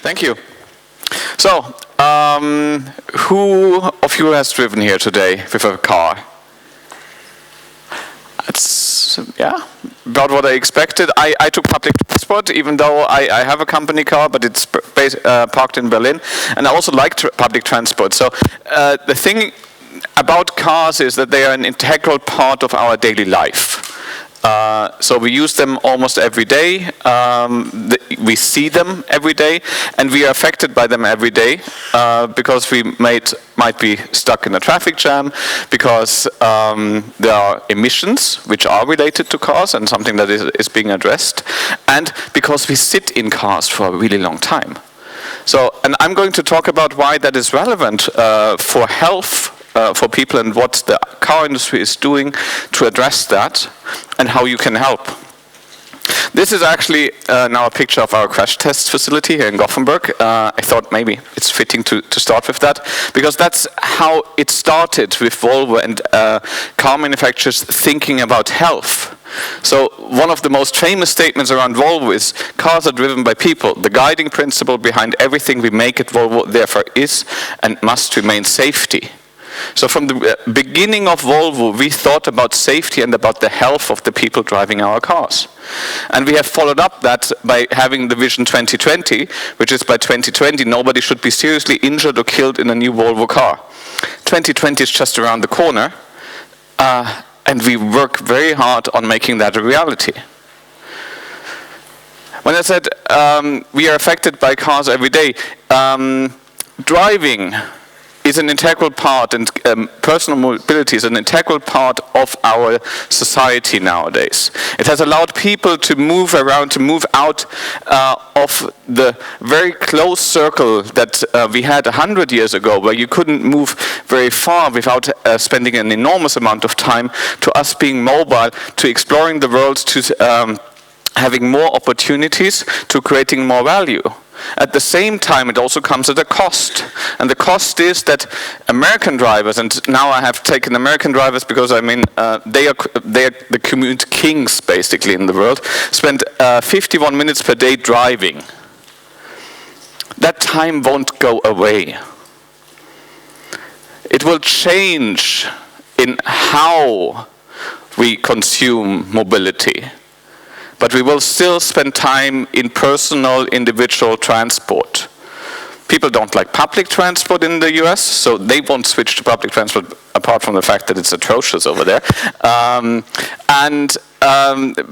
Thank you. So, who of you has driven here today with a car? That's, yeah, about what I expected. I took public transport, even though I have a company car, but it's parked in Berlin. And I also like public transport. So the thing about cars is that they are an integral part of our daily life. So we use them almost every day, we see them every day, and we are affected by them every day because we might be stuck in a traffic jam, because there are emissions which are related to cars and something that is being addressed, and because we sit in cars for a really long time. So, and I'm going to talk about why that is relevant for health, for people, and what the car industry is doing to address that, and how you can help. This is actually now a picture of our crash test facility here in Gothenburg. I thought maybe it's fitting to start with that, because that's how it started with Volvo and car manufacturers thinking about health. So one of the most famous statements around Volvo is, cars are driven by people. The guiding principle behind everything we make at Volvo therefore is and must remain safety. So from the beginning of Volvo, we thought about safety and about the health of the people driving our cars. And we have followed up that by having the Vision 2020, which is by 2020, nobody should be seriously injured or killed in a new Volvo car. 2020 is just around the corner, and we work very hard on making that a reality. When I said we are affected by cars every day, driving is an integral part, and personal mobility is an integral part of our society nowadays. It has allowed people to move around, to move out of the very close circle that we had 100 years ago, where you couldn't move very far without spending an enormous amount of time, to us being mobile, to exploring the world, to having more opportunities, to creating more value. At the same time, it also comes at a cost. And the cost is that American drivers, and now I have taken American drivers because I mean they are the commute kings basically in the world, spend 51 minutes per day driving. That time won't go away. It will change in how we consume mobility. But we will still spend time in personal, individual transport. People don't like public transport in the US, so they won't switch to public transport, apart from the fact that it's atrocious over there.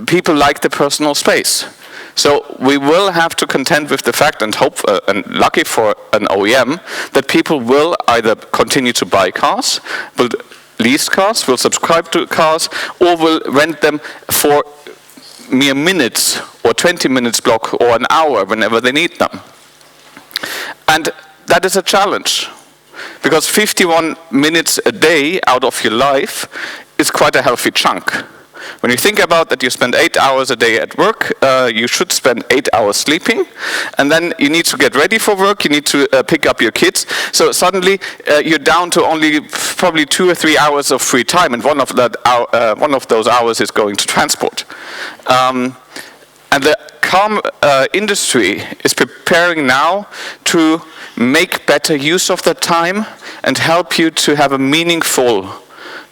People like the personal space. So we will have to contend with the fact, and hope, and lucky for an OEM, that people will either continue to buy cars, will lease cars, will subscribe to cars, or will rent them for mere minutes or 20 minutes block or an hour whenever they need them. And that is a challenge, because 51 minutes a day out of your life is quite a healthy chunk. When you think about that, you spend 8 hours a day at work, you should spend 8 hours sleeping, and then you need to get ready for work, you need to pick up your kids. So suddenly you're down to only probably 2 or 3 hours of free time, and one of those hours is going to transport. And the car industry is preparing now to make better use of that time and help you to have a meaningful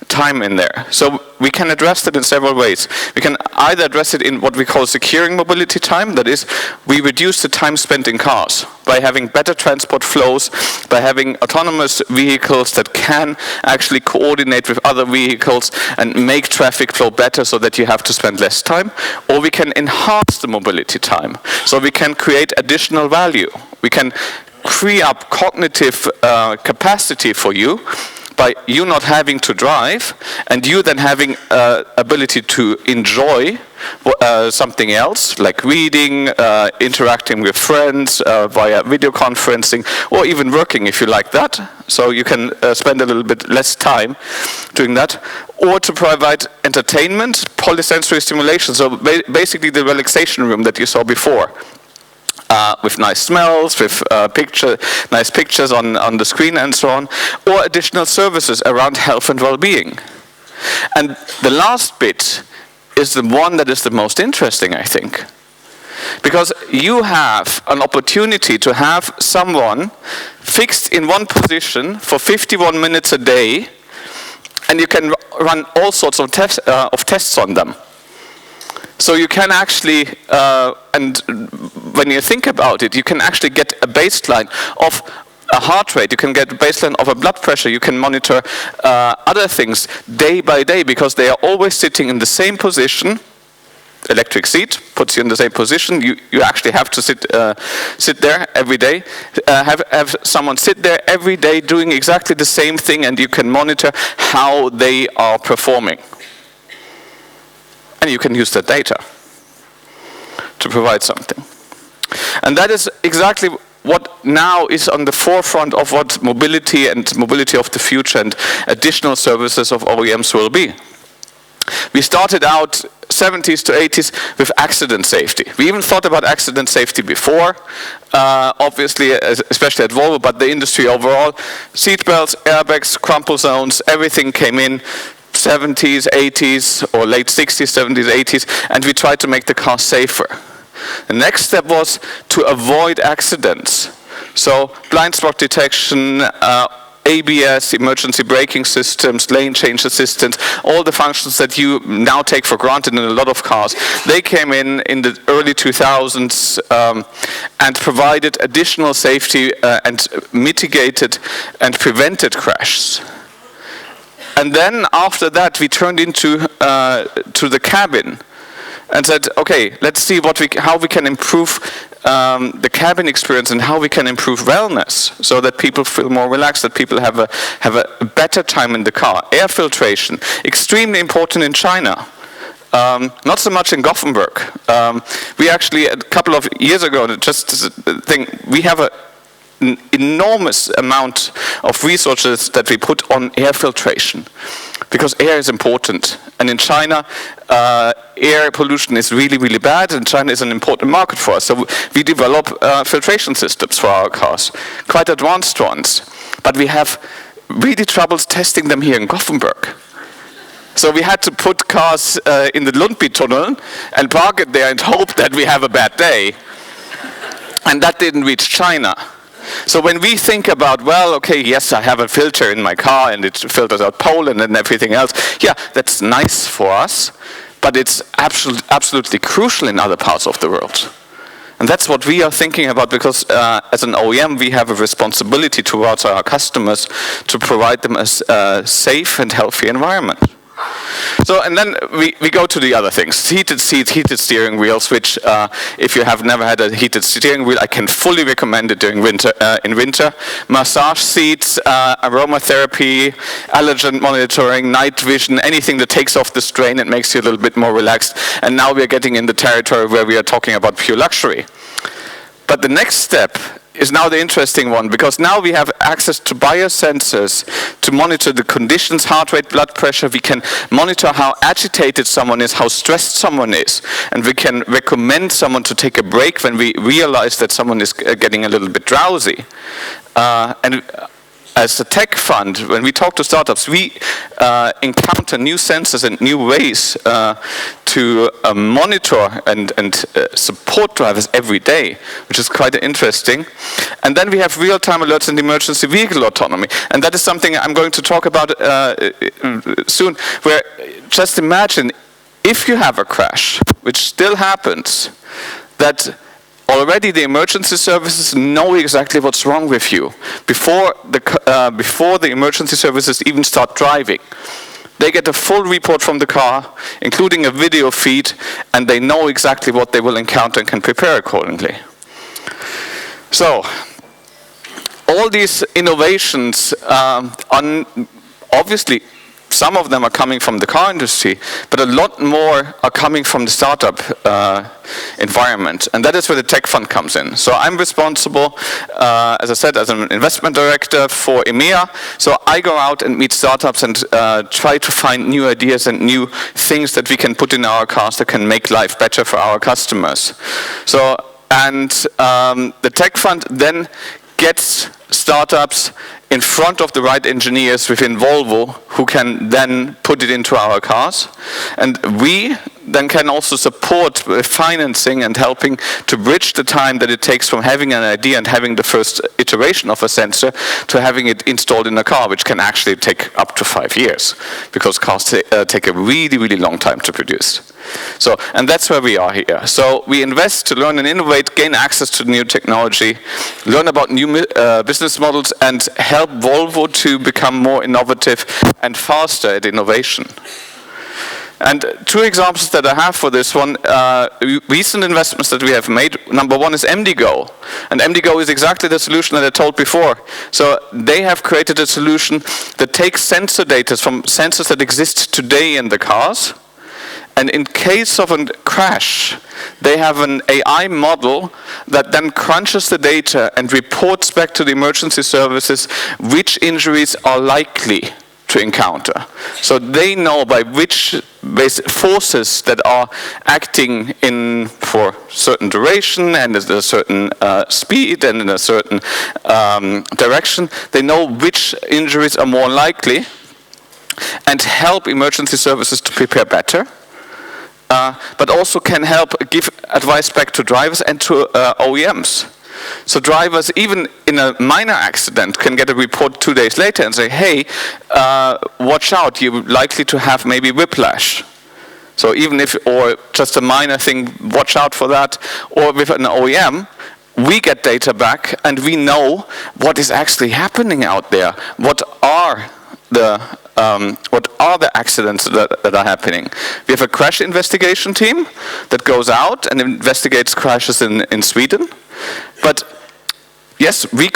time in there. So we can address that in several ways. We can either address it in what we call securing mobility time, that is, we reduce the time spent in cars by having better transport flows, by having autonomous vehicles that can actually coordinate with other vehicles and make traffic flow better so that you have to spend less time. Or we can enhance the mobility time, so we can create additional value. We can free up cognitive capacity for you by you not having to drive, and you then having ability to enjoy something else, like reading, interacting with friends via video conferencing, or even working if you like that. So you can spend a little bit less time doing that. Or to provide entertainment, polysensory stimulation, so basically the relaxation room that you saw before. With nice smells, with nice pictures on the screen and so on, or additional services around health and well-being. And the last bit is the one that is the most interesting, I think. Because you have an opportunity to have someone fixed in one position for 51 minutes a day, and you can run all sorts of tests on them. So you can actually, and when you think about it, you can actually get a baseline of a heart rate, you can get a baseline of a blood pressure, you can monitor other things day by day, because they are always sitting in the same position. Electric seat puts you in the same position. You actually have to sit there every day. Have someone sit there every day doing exactly the same thing, and you can monitor how they are performing. And you can use that data to provide something. And that is exactly what now is on the forefront of what mobility and mobility of the future and additional services of OEMs will be. We started out 70s to 80s with accident safety. We even thought about accident safety before, obviously, especially at Volvo, but the industry overall. Seatbelts, airbags, crumple zones, everything came in 70s, 80s, or late 60s, 70s, 80s, and we tried to make the car safer. The next step was to avoid accidents. So blind spot detection, ABS, emergency braking systems, lane change assistance, all the functions that you now take for granted in a lot of cars, they came in the early 2000s and provided additional safety and mitigated and prevented crashes. And then after that we turned into to the cabin and said, okay, let's see how we can improve the cabin experience and how we can improve wellness so that people feel more relaxed, that people have a better time in the car. Air filtration, extremely important in China. Not so much in Gothenburg. We actually, a couple of years ago, we have an enormous amount of resources that we put on air filtration, because air is important. And in China, air pollution is really, really bad, and China is an important market for us. So we develop filtration systems for our cars, quite advanced ones. But we have really troubles testing them here in Gothenburg. So we had to put cars in the Lundby tunnel and park it there and hope that we have a bad day. And that didn't reach China. So when we think about, well, okay, yes, I have a filter in my car and it filters out pollen and everything else, yeah, that's nice for us, but it's absolutely crucial in other parts of the world. And that's what we are thinking about, because as an OEM, we have a responsibility towards our customers to provide them a safe and healthy environment. So, and then we go to the other things. Heated seats, heated steering wheels, which if you have never had a heated steering wheel, I can fully recommend it during winter. In winter, massage seats, aromatherapy, allergen monitoring, night vision, anything that takes off the strain and makes you a little bit more relaxed. And now we are getting in the territory where we are talking about pure luxury. But the next step is now the interesting one, because now we have access to biosensors to monitor the conditions, heart rate, blood pressure. We can monitor how agitated someone is, how stressed someone is, and we can recommend someone to take a break when we realize that someone is getting a little bit drowsy. And as a tech fund, when we talk to startups, we encounter new sensors and new ways to monitor and support drivers every day, which is quite interesting. And then we have real-time alerts and emergency vehicle autonomy. And that is something I'm going to talk about soon, where just imagine if you have a crash, which still happens, that already the emergency services know exactly what's wrong with you before the emergency services even start driving. They get a full report from the car, including a video feed, and they know exactly what they will encounter and can prepare accordingly. So, all these innovations, obviously, some of them are coming from the car industry, but a lot more are coming from the startup environment. And that is where the tech fund comes in. So I'm responsible, as I said, as an investment director for EMEA. So I go out and meet startups and try to find new ideas and new things that we can put in our cars that can make life better for our customers. So, and the tech fund then gets startups in front of the right engineers within Volvo who can then put it into our cars. And we then can also support financing and helping to bridge the time that it takes from having an idea and having the first iteration of a sensor to having it installed in a car, which can actually take up to 5 years, because cars take a really, really long time to produce. So, and that's where we are here. So we invest to learn and innovate, gain access to new technology, learn about new business models, and help Volvo to become more innovative and faster at innovation. And 2 examples that I have for this one, recent investments that we have made. Number 1 is MDGO. And MDGO is exactly the solution that I told before. So they have created a solution that takes sensor data from sensors that exist today in the cars. And in case of a crash, they have an AI model that then crunches the data and reports back to the emergency services which injuries are likely to encounter. So they know by which forces that are acting in for certain duration and at a certain speed and in a certain direction. They know which injuries are more likely and help emergency services to prepare better. But also can help give advice back to drivers and to OEMs. So drivers, even in a minor accident, can get a report 2 days later and say, hey, watch out, you're likely to have maybe whiplash. So even if, or just a minor thing, watch out for that. Or with an OEM, we get data back and we know what is actually happening out there. What are the accidents that are happening? We have a crash investigation team that goes out and investigates crashes in Sweden. But yes, we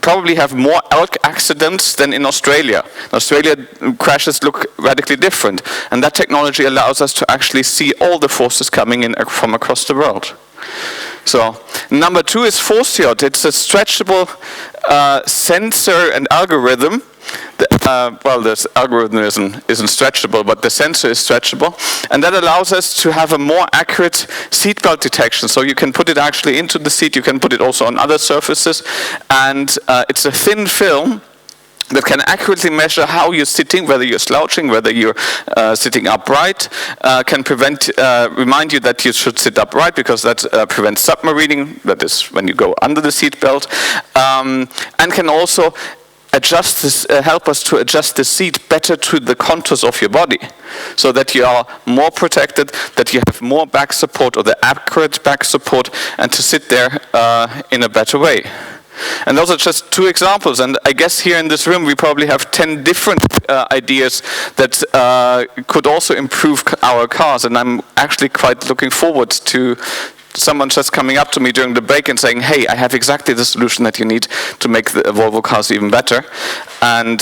probably have more elk accidents than in Australia. In Australia, crashes look radically different. And that technology allows us to actually see all the forces coming in from across the world. So, number 2 is ForceYod. It's a stretchable sensor and algorithm. Well, this algorithm isn't stretchable, but the sensor is stretchable. And that allows us to have a more accurate seatbelt detection. So you can put it actually into the seat, you can put it also on other surfaces. And it's a thin film that can accurately measure how you're sitting, whether you're slouching, whether you're sitting upright, can remind you that you should sit upright because that prevents submarining, that is when you go under the seatbelt, and can also help us to adjust the seat better to the contours of your body, so that you are more protected, that you have more back support or the accurate back support, and to sit there in a better way. And those are just 2 examples, and I guess here in this room we probably have 10 different ideas that could also improve our cars, and I'm actually quite looking forward to someone just coming up to me during the break and saying, hey, I have exactly the solution that you need to make the Volvo cars even better. And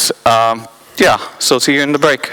yeah, so see you in the break.